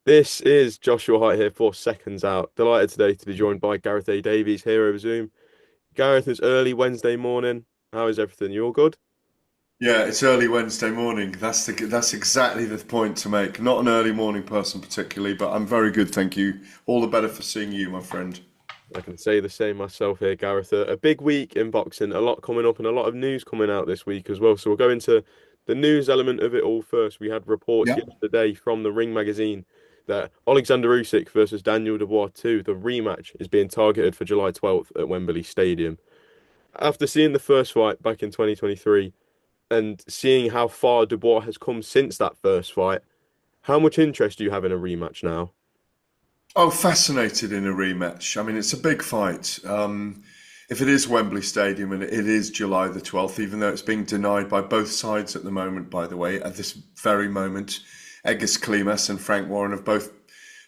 This is Joshua Hart here for Seconds Out. Delighted today to be joined by Gareth A Davies here over Zoom. Gareth, it's early Wednesday morning. How is everything? You all good? Yeah, it's early Wednesday morning. That's exactly the point to make. Not an early morning person particularly, but I'm very good, thank you. All the better for seeing you, my friend. I can say the same myself here, Gareth. A big week in boxing, a lot coming up and a lot of news coming out this week as well. So we'll go into the news element of it all first. We had reports Yeah. yesterday from the Ring magazine that Oleksandr Usyk versus Daniel Dubois 2, the rematch, is being targeted for July 12th at Wembley Stadium. After seeing the first fight back in 2023, and seeing how far Dubois has come since that first fight, how much interest do you have in a rematch now? Oh, fascinated in a rematch. I mean, it's a big fight. If it is Wembley Stadium and it is July the 12th, even though it's being denied by both sides at the moment, by the way, at this very moment, Egis Klimas and Frank Warren have both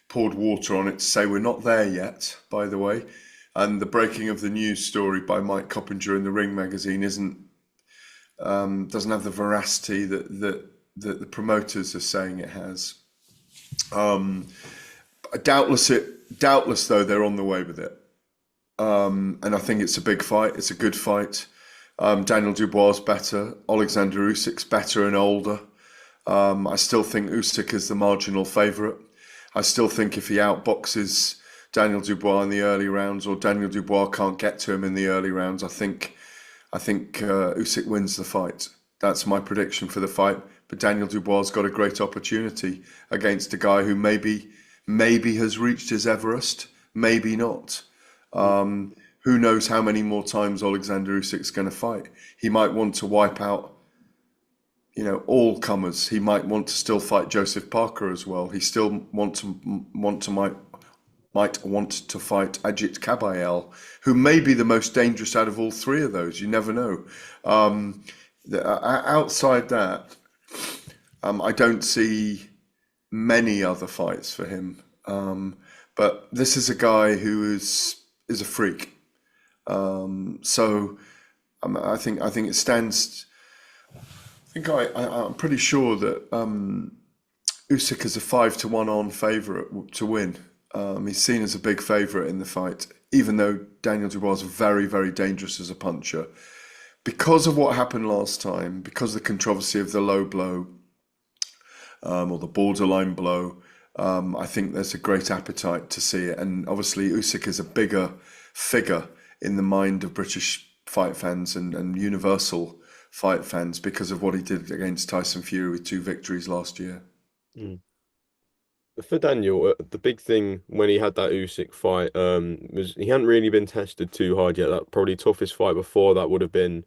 poured water on it to say we're not there yet, by the way. And the breaking of the news story by Mike Coppinger in the Ring magazine isn't doesn't have the veracity that the promoters are saying it has. Um, doubtless though they're on the way with it, and I think it's a big fight. It's a good fight. Daniel Dubois is better. Oleksandr Usyk's better and older. I still think Usyk is the marginal favourite. I still think if he outboxes Daniel Dubois in the early rounds, or Daniel Dubois can't get to him in the early rounds, I think Usyk wins the fight. That's my prediction for the fight. But Daniel Dubois has got a great opportunity against a guy who maybe has reached his Everest, maybe not. Who knows how many more times Oleksandr Usyk's going to fight? He might want to wipe out, all comers. He might want to still fight Joseph Parker as well. He still might want to fight Ajit Kabayel, who may be the most dangerous out of all three of those. You never know. Outside that, I don't see many other fights for him. But this is a guy who is a freak. So I think it stands. I'm pretty sure that Usyk is a 5-1 on favourite to win. He's seen as a big favourite in the fight, even though Daniel Dubois is very, very dangerous as a puncher. Because of what happened last time, because of the controversy of the low blow, or the borderline blow, I think there's a great appetite to see it. And obviously, Usyk is a bigger figure in the mind of British fight fans and universal fight fans because of what he did against Tyson Fury with 2 victories last year. Mm. For Daniel, the big thing when he had that Usyk fight, was he hadn't really been tested too hard yet. That probably toughest fight before that would have been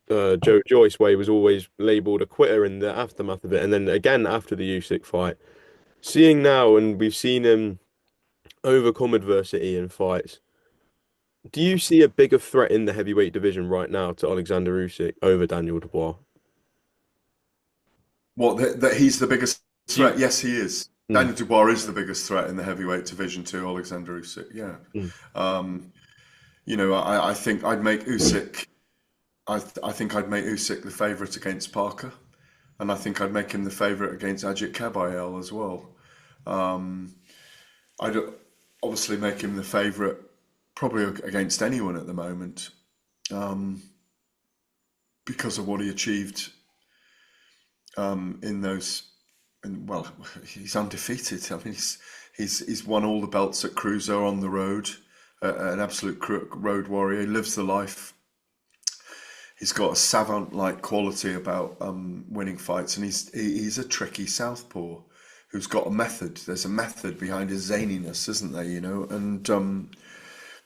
Joe Joyce, where he was always labelled a quitter in the aftermath of it, and then again after the Usyk fight. Seeing now, and we've seen him overcome adversity in fights. Do you see a bigger threat in the heavyweight division right now to Alexander Usyk over Daniel Dubois? What, that he's the biggest Do you? threat? Yes, he is. Mm, Daniel Dubois is the biggest threat in the heavyweight division to Oleksandr Usyk. Yeah. mm, Um, I think I'd make Usyk. I think I'd make Usyk the favourite against Parker, and I think I'd make him the favourite against Ajit Kabayel as well. Um, I'd obviously make him the favourite probably against anyone at the moment, um, because of what he achieved in those. And well, he's undefeated. I mean, he's won all the belts at Cruiser on the road, an absolute road warrior. He lives the life. He's got a savant-like quality about winning fights, and he's a tricky southpaw who's got a method. There's a method behind his zaniness, isn't there? And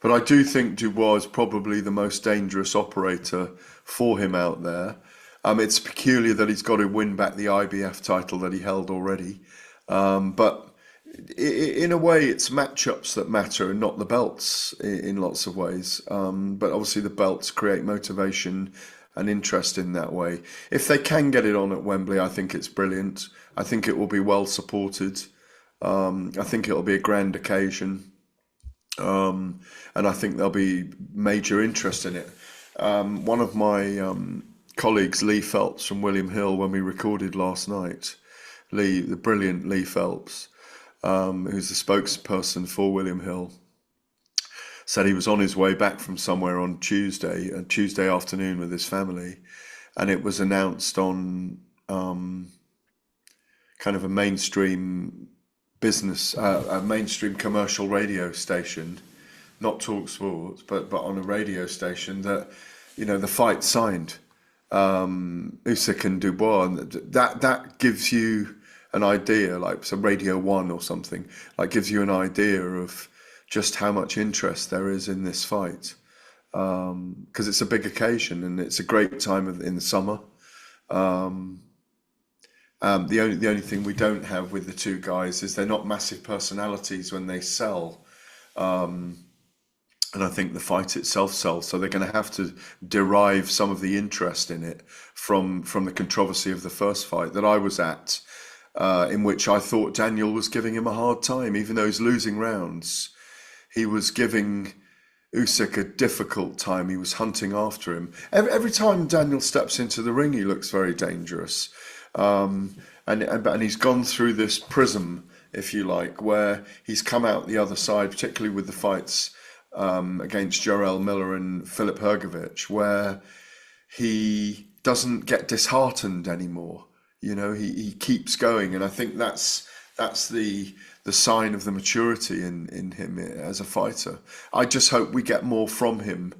but I do think Dubois is probably the most dangerous operator for him out there. It's peculiar that he's got to win back the IBF title that he held already, but in a way, it's matchups that matter and not the belts in lots of ways. But obviously, the belts create motivation and interest in that way. If they can get it on at Wembley, I think it's brilliant. I think it will be well supported. I think it'll be a grand occasion, and I think there'll be major interest in it. One of my colleagues, Lee Phelps from William Hill, when we recorded last night, the brilliant Lee Phelps, who's the spokesperson for William Hill, said he was on his way back from somewhere on Tuesday, a Tuesday afternoon with his family, and it was announced on kind of a mainstream a mainstream commercial radio station, not Talk Sports, but on a radio station that, the fight signed, Usyk and Dubois, and that gives you an idea, like some Radio One or something, like gives you an idea of just how much interest there is in this fight, because it's a big occasion and it's a great time in the summer. The only thing we don't have with the two guys is they're not massive personalities when they sell. And I think the fight itself sells, so they're going to have to derive some of the interest in it from the controversy of the first fight that I was at, in which I thought Daniel was giving him a hard time, even though he's losing rounds. He was giving Usyk a difficult time. He was hunting after him. Every time Daniel steps into the ring, he looks very dangerous. And he's gone through this prism, if you like, where he's come out the other side, particularly with the fights against Jarrell Miller and Filip Hrgovic, where he doesn't get disheartened anymore. He keeps going, and I think that's the sign of the maturity in him as a fighter. I just hope we get more from him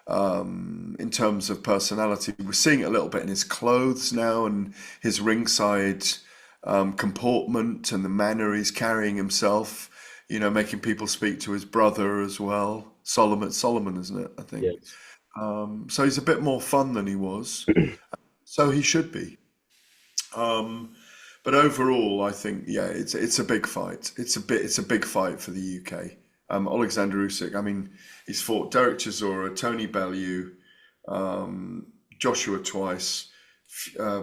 in terms of personality. We're seeing it a little bit in his clothes now and his ringside comportment and the manner he's carrying himself. Making people speak to his brother as well. Solomon, isn't it? I think. Yes. So he's a bit more fun than he was. So he should be. But overall, I think, yeah, it's a big fight. It's a big fight for the UK. Oleksandr Usyk. I mean, he's fought Derek Chisora, Tony Bellew, Joshua twice,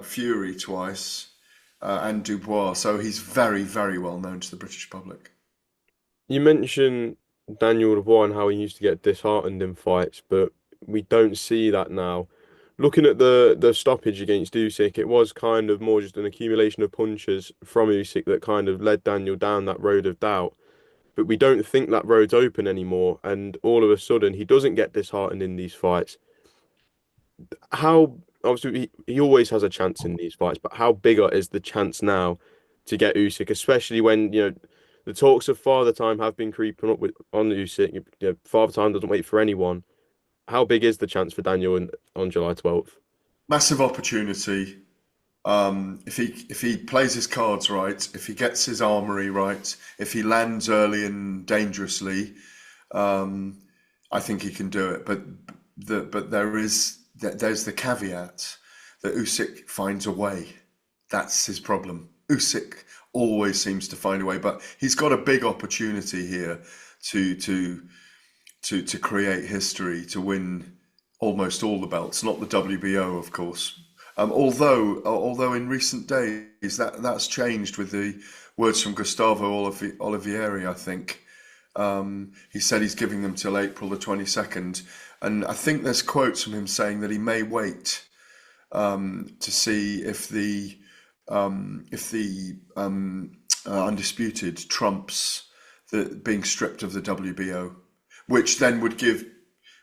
Fury twice, and Dubois. So he's very, very well known to the British public. You mentioned Daniel Dubois and how he used to get disheartened in fights, but we don't see that now. Looking at the stoppage against Usyk, it was kind of more just an accumulation of punches from Usyk that kind of led Daniel down that road of doubt. But we don't think that road's open anymore, and all of a sudden he doesn't get disheartened in these fights. How obviously he always has a chance in these fights, but how bigger is the chance now to get Usyk, especially when the talks of Father Time have been creeping up on Usyk. Father Time doesn't wait for anyone. How big is the chance for Daniel on July 12th? Massive opportunity. If he plays his cards right, if he gets his armory right, if he lands early and dangerously, I think he can do it. But there's the caveat that Usyk finds a way. That's his problem. Usyk always seems to find a way, but he's got a big opportunity here to create history, to win almost all the belts, not the WBO, of course. Although in recent days that's changed with the words from Gustavo Olivieri, I think. He said he's giving them till April the 22nd, and I think there's quotes from him saying that he may wait to see if the undisputed trumps the being stripped of the WBO, which then would give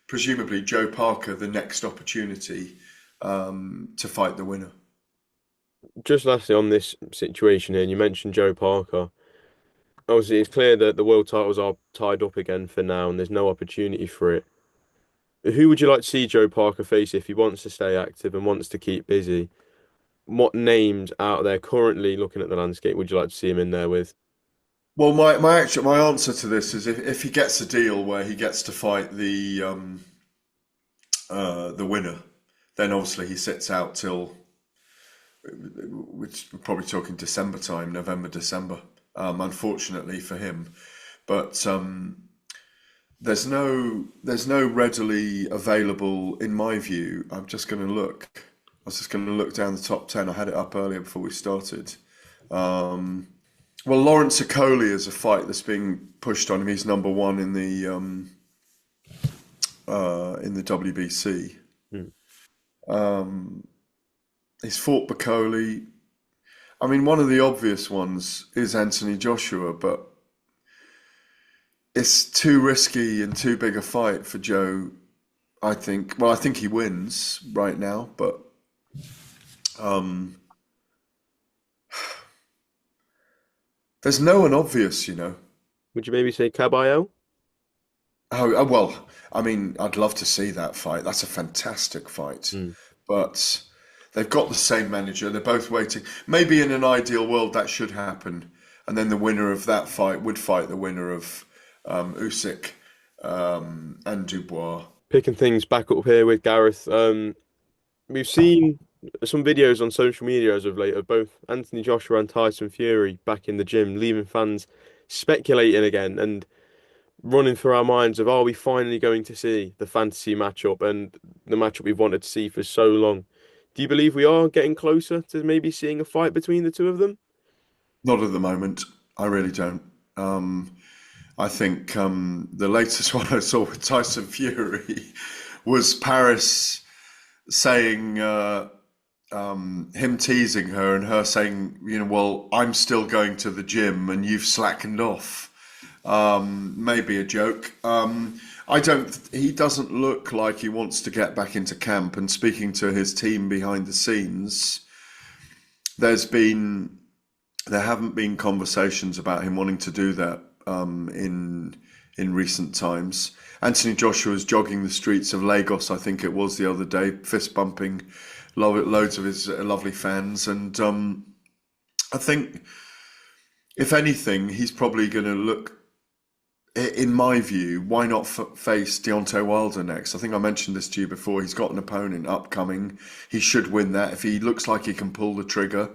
presumably Joe Parker the next opportunity to fight the winner. Just lastly on this situation here, and you mentioned Joe Parker. Obviously, it's clear that the world titles are tied up again for now, and there's no opportunity for it. Who would you like to see Joe Parker face if he wants to stay active and wants to keep busy? What names out there currently looking at the landscape would you like to see him in there with? Well, my answer to this is if he gets a deal where he gets to fight the winner, then obviously he sits out till, which we're probably talking December time, November, December. Unfortunately for him, but there's no readily available, in my view. I'm just going to look. I was just going to look down the top 10. I had it up earlier before we started. Well, Lawrence Okoli is a fight that's being pushed on him. He's number one in the WBC. Hmm. He's fought Bacoli. I mean, one of the obvious ones is Anthony Joshua, but it's too risky and too big a fight for Joe. I think. Well, I think he wins right now, but um, there's no one obvious, you know. Would you maybe say Caballo? Well, I mean, I'd love to see that fight. That's a fantastic fight. Mm. But they've got the same manager. They're both waiting. Maybe in an ideal world that should happen. And then the winner of that fight would fight the winner of Usyk and Dubois. Picking things back up here with Gareth. We've seen some videos on social media as of late of both Anthony Joshua and Tyson Fury back in the gym, leaving fans speculating again and running through our minds of, are we finally going to see the fantasy matchup and the matchup we've wanted to see for so long? Do you believe we are getting closer to maybe seeing a fight between the two of them? Not at the moment. I really don't. I think the latest one I saw with Tyson Fury was Paris saying him teasing her and her saying, you know, well, I'm still going to the gym and you've slackened off. Maybe a joke. I don't. He doesn't look like he wants to get back into camp. And speaking to his team behind the scenes, there's been there haven't been conversations about him wanting to do that in recent times. Anthony Joshua was jogging the streets of Lagos, I think it was the other day, fist bumping loads of his lovely fans, and I think if anything, he's probably going to look. In my view, why not face Deontay Wilder next? I think I mentioned this to you before. He's got an opponent upcoming. He should win that. If he looks like he can pull the trigger,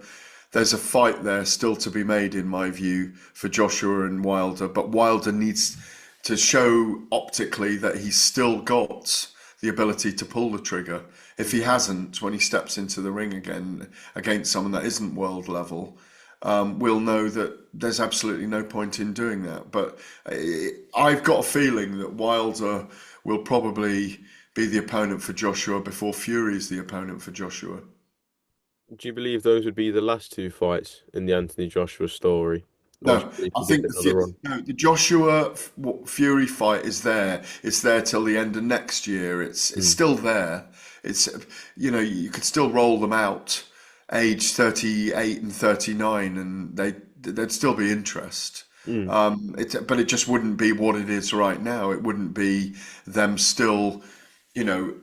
there's a fight there still to be made, in my view, for Joshua and Wilder. But Wilder needs to show optically that he's still got the ability to pull the trigger. If he hasn't, when he steps into the ring again against someone that isn't world level, we'll know that there's absolutely no point in doing that. But I've got a feeling that Wilder will probably be the opponent for Joshua before Fury's the opponent for Joshua. Do you believe those would be the last two fights in the Anthony Joshua story? Or do No, you believe I he gives think it another run? the Joshua Fury fight is there. It's there till the end of next year. It's Mm. still there. It's you could still roll them out, age 38 and 39, and there'd still be interest. Mm. But it just wouldn't be what it is right now. It wouldn't be them still, you know.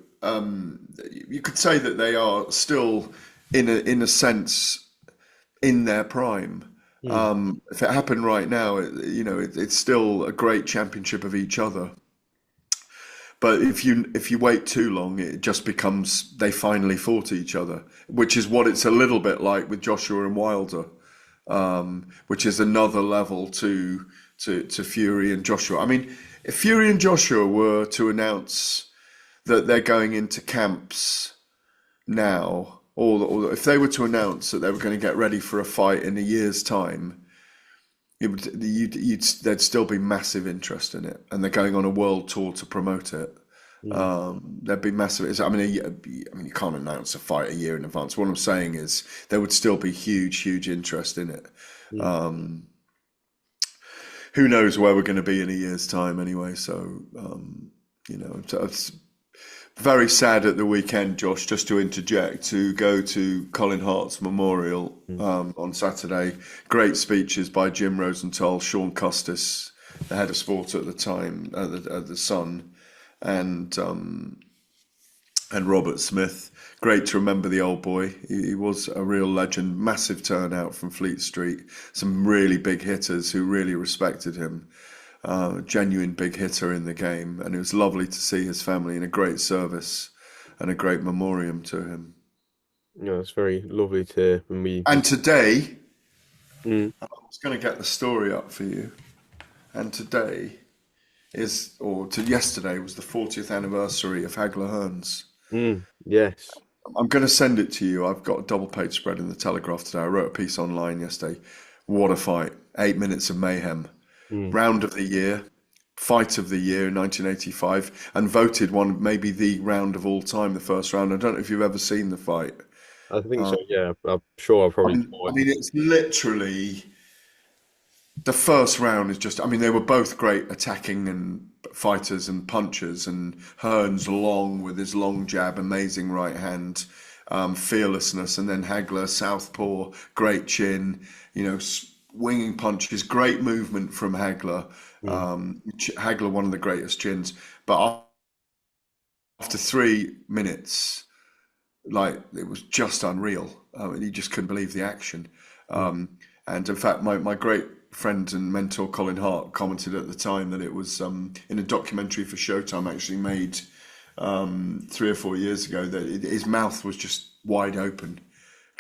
You could say that they are still in a sense in their prime. Mm. If it happened right now, it's still a great championship of each other. But if you wait too long, it just becomes they finally fought each other, which is what it's a little bit like with Joshua and Wilder, which is another level to Fury and Joshua. I mean, if Fury and Joshua were to announce that they're going into camps now, or if they were to announce that they were going to get ready for a fight in a year's time, there'd still be massive interest in it, and they're going on a world tour to promote it. Mm. There'd be massive. I mean, you can't announce a fight a year in advance. What I'm saying is there would still be huge interest in it. Mm. Um, who knows where we're going to be in a year's time anyway? So, it's very sad at the weekend, Josh, just to interject, to go to Colin Hart's memorial Mm. on Saturday. Great speeches by Jim Rosenthal, Sean Custis, the head of sport at the time, the Sun, and Robert Smith. Great to remember the old boy. He was a real legend. Massive turnout from Fleet Street. Some really big hitters who really respected him. Genuine big hitter in the game, and it was lovely to see his family in a great service and a great memoriam to him. Yeah, it's very lovely to hear when we. And today, Mm. I was going to get the story up for you, and today or to yesterday was the 40th anniversary of Hagler Hearns. Mm. Yes. I'm going to send it to you. I've got a double page spread in the Telegraph today. I wrote a piece online yesterday. What a fight. 8 minutes of mayhem. Mm. Round of the year, fight of the year in 1985, and voted one, maybe the round of all time, the first round. I don't know if you've ever seen the fight. I think so. Yeah, I'm sure I'll I probably mean, call I it. mean, it's literally the first round is just, I mean, they were both great attacking and fighters and punchers, and Hearns long with his long jab, amazing right hand, fearlessness, and then Hagler, southpaw, great chin, winging punches, great movement from Hagler. Mm, Hagler, one of the greatest chins, but after 3 minutes, like it was just unreal. You just couldn't believe the action. mm, And in fact, my great friend and mentor Colin Hart commented at the time that it was in a documentary for Showtime, actually made 3 or 4 years ago, that his mouth was just wide open.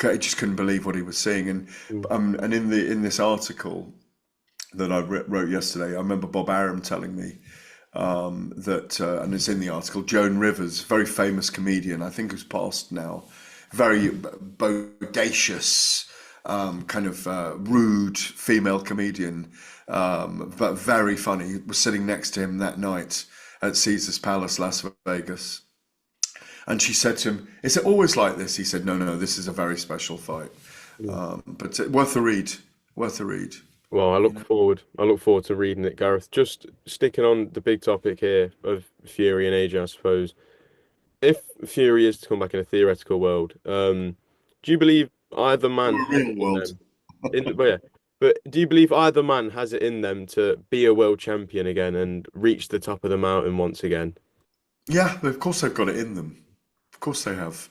He just couldn't believe what he was seeing. mm, And in this article that I wrote yesterday, I remember Bob Arum telling me that, and it's in the article, Joan Rivers, very famous comedian, I think who's passed now, very bodacious, kind of rude female comedian, but very funny, was sitting next to him that night at Caesar's Palace, Las Vegas. And she said to him, "Is it always like this?" He said, "No, no, this is a very special fight." mm. But worth a read, worth a read. Well, I You look know, forward. I look forward to reading it, Gareth. Just sticking on the big topic here of Fury and AJ, I suppose. If Fury is to come back in a theoretical world, do you believe either to man a has real it in world. them? But yeah, but do you believe either man has it in them to be a world champion again and reach the top of the mountain once again? Yeah, of course they've got it in them. Of course they have.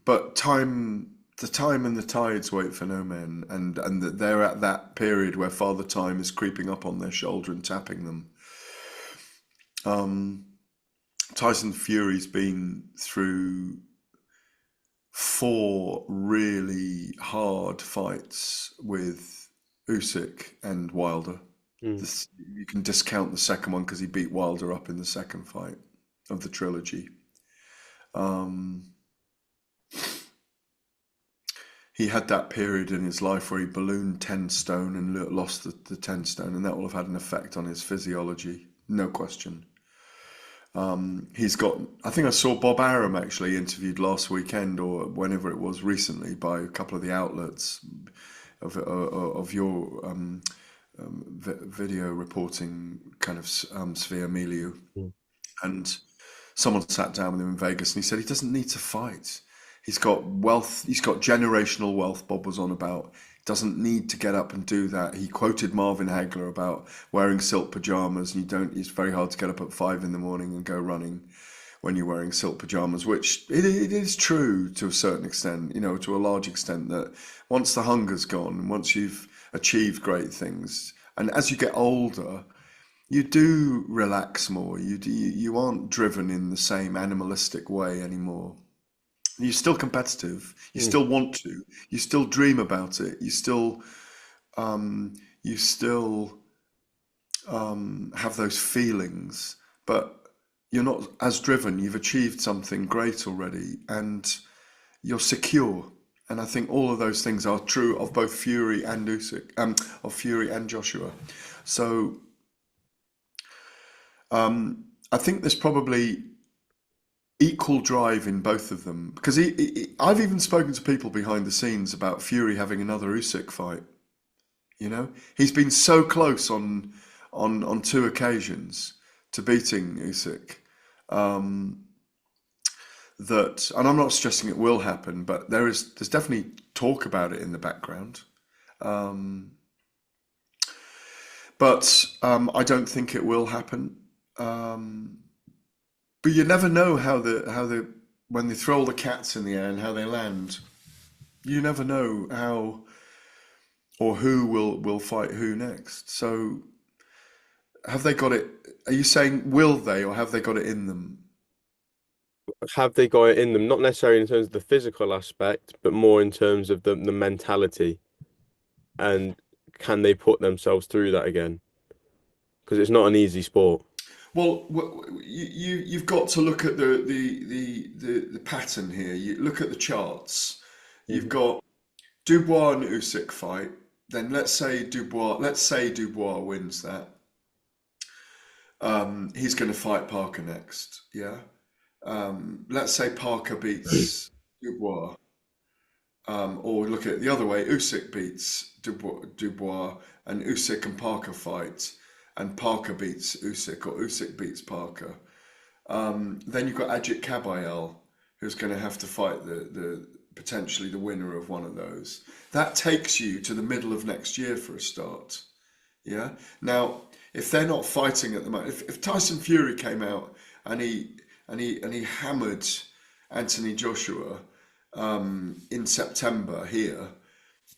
But the time and the tides wait for no man, and that they're at that period where Father Time is creeping up on their shoulder and tapping them. Um, Tyson Fury's been through 4 really hard fights with Usyk and Wilder. Mm. This, you can discount the second one because he beat Wilder up in the second fight of the trilogy. Um, he had that period in his life where he ballooned 10 stone and lost the 10 stone, and that will have had an effect on his physiology, no question. He's got, I think I saw Bob Arum actually interviewed last weekend or whenever it was recently by a couple of the outlets of your video reporting kind of sphere milieu. Mm. And someone sat down with him in Vegas and he said he doesn't need to fight. He's got wealth, he's got generational wealth, Bob was on about. Doesn't need to get up and do that. He quoted Marvin Hagler about wearing silk pajamas, and you don't, it's very hard to get up at 5 in the morning and go running when you're wearing silk pajamas, which it is true to a certain extent, to a large extent, that once the hunger's gone and once you've achieved great things, and as you get older, you do relax more. You aren't driven in the same animalistic way anymore. You're still competitive. You Mm. still want to. You still dream about it. Um, you still have those feelings, but you're not as driven. You've achieved something great already, and you're secure. And I think all of those things are true of both Fury and Usyk, of Fury and Joshua. So I think there's probably equal drive in both of them because I've even spoken to people behind the scenes about Fury having another Usyk fight. He's been so close on 2 occasions to beating Usyk, um, that, and I'm not suggesting it will happen, but there's definitely talk about it in the background. Um, but I don't think it will happen. Um, but you never know how the when they throw all the cats in the air and how they land. You never know how or who will fight who next. So have they got it? Are you saying will they, or have they got it in them? Have they got it in them? Not necessarily in terms of the physical aspect, but more in terms of the mentality and can they put themselves through that again? Because it's not an easy sport. Well, you've got to look at the pattern here. You look at the charts. You've Mhm. got Dubois and Usyk fight. Then let's say Dubois wins that. He's going to fight Parker next. Yeah. Let's say Parker beats Dubois. Or look at it the other way, Usyk beats Dubois, and Usyk and Parker fight, and Parker beats Usyk, or Usyk beats Parker. Then you've got Ajit Kabayel, who's going to have to fight the potentially the winner of one of those. That takes you to the middle of next year for a start. Yeah. Now, if they're not fighting at the moment, if Tyson Fury came out and he hammered Anthony Joshua in September here,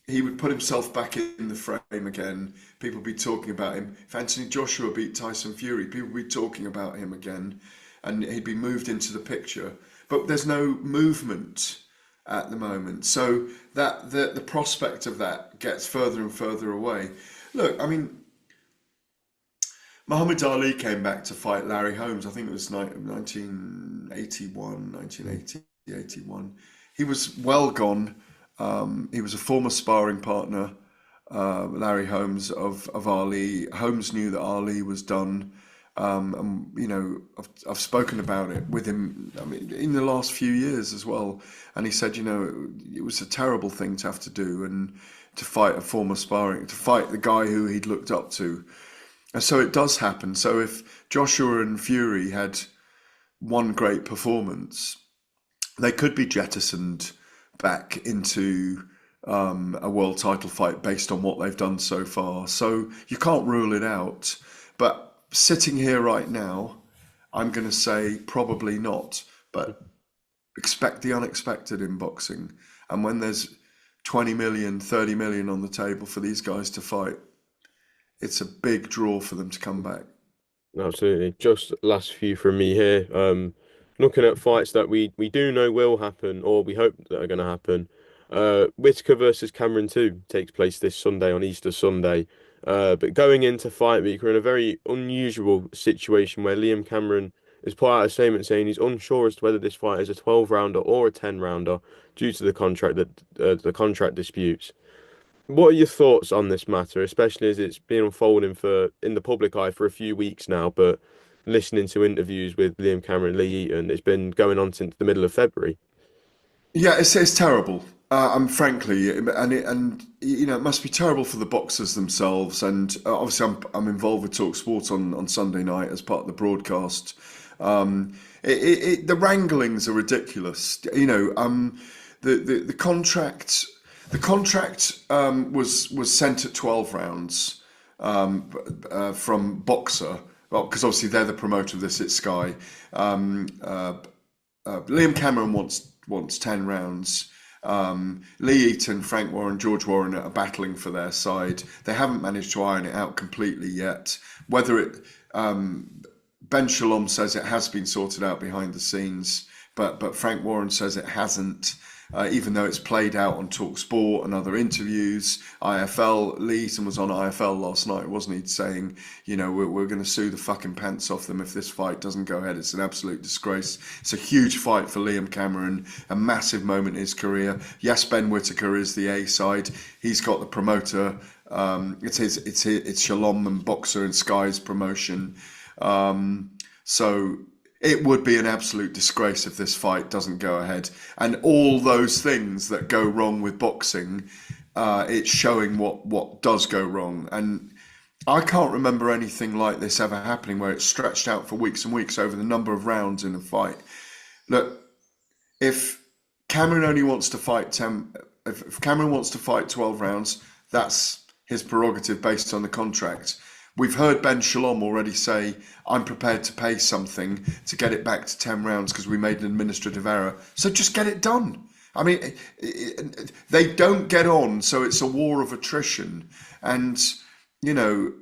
he would put himself back in the frame again. People would be talking about him. If Anthony Joshua beat Tyson Fury, people would be talking about him again, and he'd be moved into the picture. But there's no movement at the moment, so that the prospect of that gets further and further away. Look, I mean, Muhammad Ali came back to fight Larry Holmes. I think it was 1981, 1980, 81. He was well gone. He was a former sparring partner, Larry Holmes, of Ali. Holmes knew that Ali was done. And you know, I've spoken about it with him. I mean, in the last few years as well. And he said, you know, it was a terrible thing to have to do, and to fight a former sparring, to fight the guy who he'd looked up to. And so it does happen. So if Joshua and Fury had one great performance, they could be jettisoned back into a world title fight based on what they've done so far. So you can't rule it out. But sitting here right now, I'm going to say probably not. But expect the unexpected in boxing. And when there's 20 million, 30 million on the table for these guys to fight, it's a big draw for them to come back. Absolutely. Just last few from me here. Looking at fights that we do know will happen, or we hope that are going to happen. Whitaker versus Cameron 2 takes place this Sunday on Easter Sunday. But going into fight week, we're in a very unusual situation where Liam Cameron has put out a statement saying he's unsure as to whether this fight is a 12 rounder or a 10 rounder due to the contract disputes. What are your thoughts on this matter, especially as it's been unfolding for in the public eye for a few weeks now, but listening to interviews with Liam Cameron and Lee Eaton, it's been going on since the middle of February. Yeah, it's terrible. Frankly, and you know, it must be terrible for the boxers themselves. And obviously, I'm involved with Talk Sport on Sunday night as part of the broadcast. The wranglings are ridiculous. You know, the contract was sent at 12 rounds from Boxer. Well, because obviously they're the promoter of this. It's Sky. Liam Cameron wants 10 rounds. Lee Eaton, Frank Warren, George Warren are battling for their side. They haven't managed to iron it out completely yet. Whether it Ben Shalom says it has been sorted out behind the scenes, but Frank Warren says it hasn't. Even though it's played out on Talk Sport and other interviews, IFL, Lee Eaton was on IFL last night, wasn't he, saying, you know, we're going to sue the fucking pants off them if this fight doesn't go ahead. It's an absolute disgrace. It's a huge fight for Liam Cameron, a massive moment in his career. Yes, Ben Whittaker is the A side. He's got the promoter. It's Shalom and Boxer and Sky's promotion. So it would be an absolute disgrace if this fight doesn't go ahead. And all those things that go wrong with boxing, it's showing what does go wrong. And I can't remember anything like this ever happening where it's stretched out for weeks and weeks over the number of rounds in a fight. Look, if Cameron only wants to fight 10, if Cameron wants to fight 12 rounds, that's his prerogative based on the contract. We've heard Ben Shalom already say, I'm prepared to pay something to get it back to 10 rounds because we made an administrative error. So just get it done. I mean, they don't get on, so it's a war of attrition. And, you know,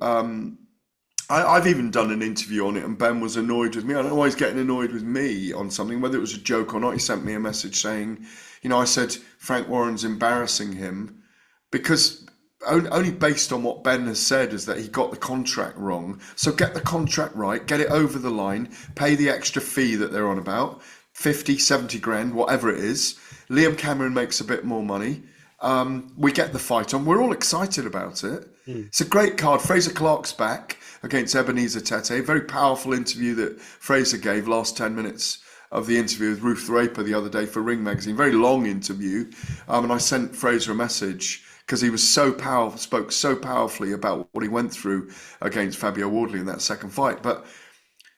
I've even done an interview on it, and Ben was annoyed with me. I don't know why he's getting annoyed with me on something, whether it was a joke or not. He sent me a message saying, you know, I said Frank Warren's embarrassing him because only based on what Ben has said is that he got the contract wrong. So get the contract right, get it over the line, pay the extra fee that they're on about, 50, 70 grand, whatever it is. Liam Cameron makes a bit more money. We get the fight on. We're all excited about it. It's a great card. Fraser Clark's back against Ebenezer Tete. Very powerful interview that Fraser gave last 10 minutes of the interview with Ruth Draper the other day for Ring Magazine. Very long interview, and I sent Fraser a message because he was so powerful, spoke so powerfully about what he went through against Fabio Wardley in that second fight. But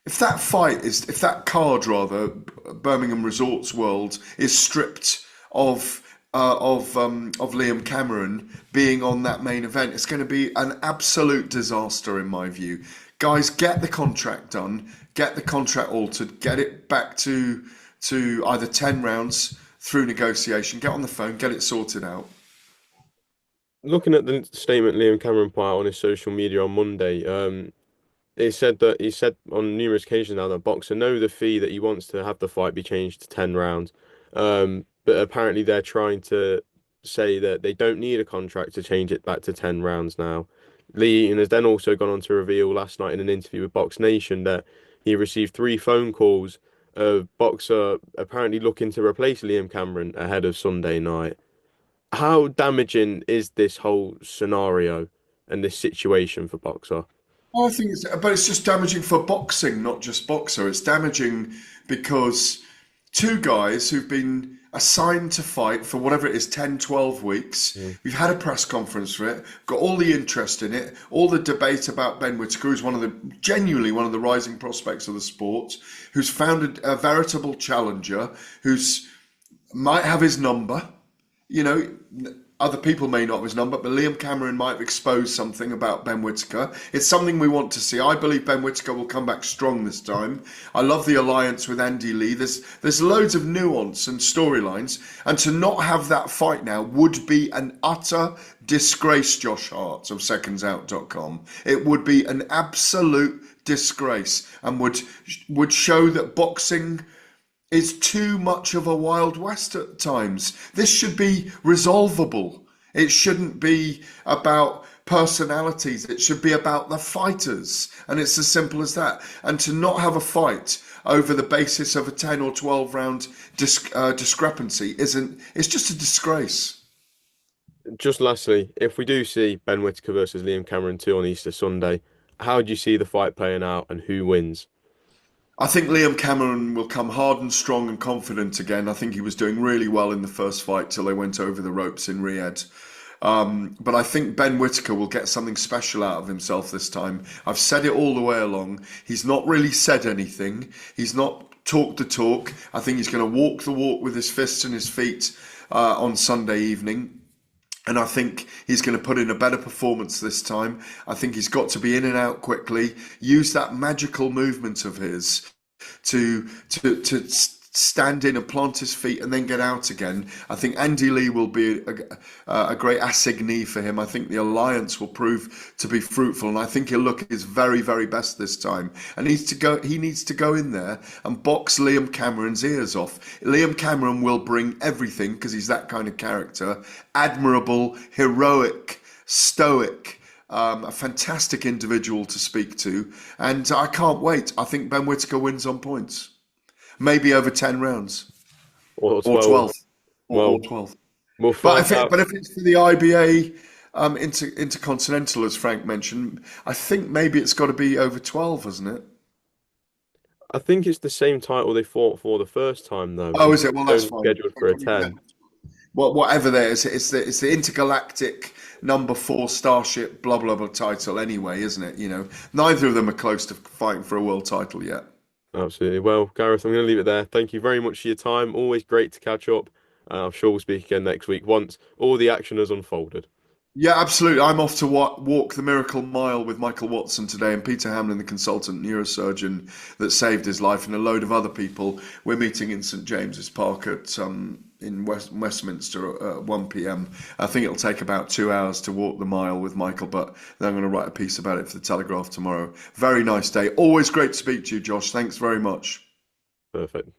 if that card rather, Birmingham Resorts World is stripped of Liam Cameron being on that main event, it's going to be an absolute disaster in my view. Guys, get the contract done, get the contract altered, get it back to either 10 rounds through negotiation, get on the phone, get it sorted out. Looking at the statement Liam Cameron put out on his social media on Monday, it said that he said on numerous occasions now that Boxer know the fee that he wants to have the fight be changed to 10 rounds. But apparently they're trying to say that they don't need a contract to change it back to 10 rounds now. Lee and has then also gone on to reveal last night in an interview with Box Nation that he received 3 phone calls of Boxer apparently looking to replace Liam Cameron ahead of Sunday night. How damaging is this whole scenario and this situation for Boxer? I think it's just damaging for boxing, not just Boxer. It's damaging because two guys who've been assigned to fight for whatever it is, 10, 12 weeks. Mm. We've had a press conference for it, got all the interest in it, all the debate about Ben Whittaker, who's genuinely one of the rising prospects of the sport, who's found a veritable challenger, who's might have his number. You know, other people may not have his number, but Liam Cameron might have exposed something about Ben Whittaker. It's something we want to see. I believe Ben Whittaker will come back strong this time. I love the alliance with Andy Lee. There's loads of nuance and storylines, and to not have that fight now would be an utter disgrace, Josh Hart of SecondsOut.com. It would be an absolute disgrace and would show that boxing is too much of a Wild West at times. This should be resolvable. It shouldn't be about personalities. It should be about the fighters. And it's as simple as that. And to not have a fight over the basis of a 10 or 12 round discrepancy it's just a disgrace. Just lastly, if we do see Ben Whittaker versus Liam Cameron 2 on Easter Sunday, how do you see the fight playing out and who wins? I think Liam Cameron will come hard and strong and confident again. I think he was doing really well in the first fight till they went over the ropes in Riyadh. But I think Ben Whittaker will get something special out of himself this time. I've said it all the way along. He's not really said anything. He's not talked the talk. I think he's going to walk the walk with his fists and his feet on Sunday evening. And I think he's going to put in a better performance this time. I think he's got to be in and out quickly, use that magical movement of his to stand in and plant his feet and then get out again. I think Andy Lee will be a great assignee for him. I think the alliance will prove to be fruitful, and I think he'll look his very, very best this time. And he needs to go in there and box Liam Cameron's ears off. Liam Cameron will bring everything because he's that kind of character. Admirable, heroic, stoic. A fantastic individual to speak to, and I can't wait. I think Ben Whittaker wins on points. Maybe over 10 rounds. Or Or 12. Or Well, 12. we'll But find out. if it's for the IBA Intercontinental, as Frank mentioned, I think maybe it's got to be over 12, hasn't it? I think it's the same title they fought for the first time, though. Oh, It's is it? Well, that's only fine. scheduled for a 10. Whatever there is, it's the intergalactic number 4 starship blah blah blah title anyway, isn't it? You know, neither of them are close to fighting for a world title yet. Absolutely. Well, Gareth, I'm going to leave it there. Thank you very much for your time. Always great to catch up. I'm sure we'll speak again next week once all the action has unfolded. Yeah, absolutely. I'm off to walk the miracle mile with Michael Watson today, and Peter Hamlin, the consultant neurosurgeon that saved his life, and a load of other people. We're meeting in St James's Park in Westminster at 1 p.m. I think it'll take about 2 hours to walk the mile with Michael, but then I'm going to write a piece about it for the Telegraph tomorrow. Very nice day. Always great to speak to you, Josh. Thanks very much. Perfect.